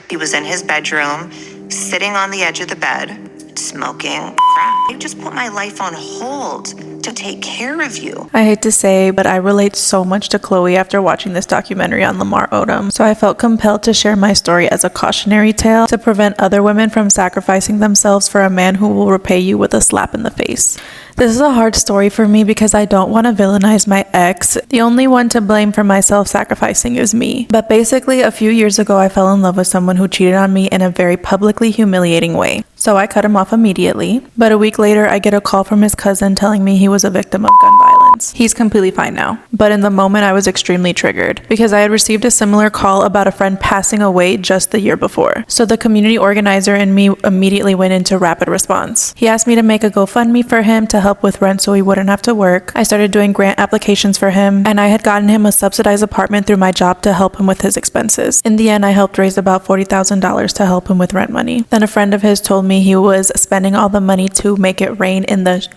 He was in his bedroom, sitting on the edge of the bed, smoking crack. I just put my life on hold to take care of you. I hate to say, but I relate so much to Khloe after watching this documentary on Lamar Odom. So I felt compelled to share my story as a cautionary tale to prevent other women from sacrificing themselves for a man who will repay you with a slap in the face. This is a hard story for me because I don't want to villainize my ex. The only one to blame for my self-sacrificing is me. But basically, a few years ago, I fell in love with someone who cheated on me in a very publicly humiliating way. So I cut him off immediately. But a week later, I get a call from his cousin telling me he was a victim of gun violence. He's completely fine now. But in the moment, I was extremely triggered because I had received a similar call about a friend passing away just the year before. So the community organizer and me immediately went into rapid response. He asked me to make a GoFundMe for him to help with rent so he wouldn't have to work. I started doing grant applications for him, and I had gotten him a subsidized apartment through my job to help him with his expenses. In the end, I helped raise about $40,000 to help him with rent money. Then a friend of his told me he was spending all the money to make it rain in the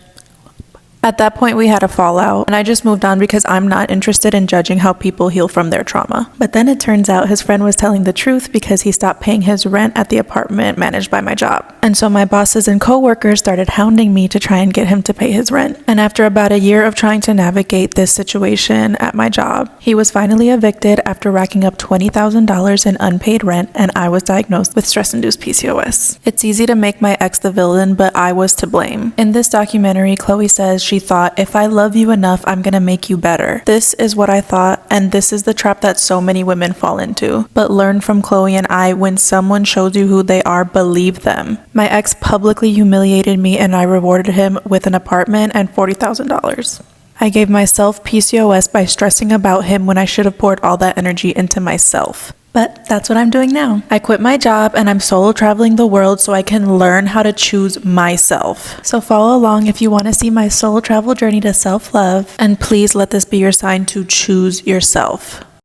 At that point, we had a fallout, and I just moved on because I'm not interested in judging how people heal from their trauma. But then it turns out his friend was telling the truth because he stopped paying his rent at the apartment managed by my job. And so my bosses and coworkers started hounding me to try and get him to pay his rent. And after about a year of trying to navigate this situation at my job, he was finally evicted after racking up $20,000 in unpaid rent, and I was diagnosed with stress-induced PCOS. It's easy to make my ex the villain, but I was to blame. In this documentary, Khloe says she thought, if I love you enough, I'm gonna make you better. This is what I thought, and this is the trap that so many women fall into. But learn from Khloe and I, when someone shows you who they are, believe them. My ex publicly humiliated me, and I rewarded him with an apartment and $40,000. I gave myself PCOS by stressing about him when I should have poured all that energy into myself. But that's what I'm doing now. I quit my job and I'm solo traveling the world so I can learn how to choose myself. So follow along if you want to see my solo travel journey to self-love, and please let this be your sign to choose yourself.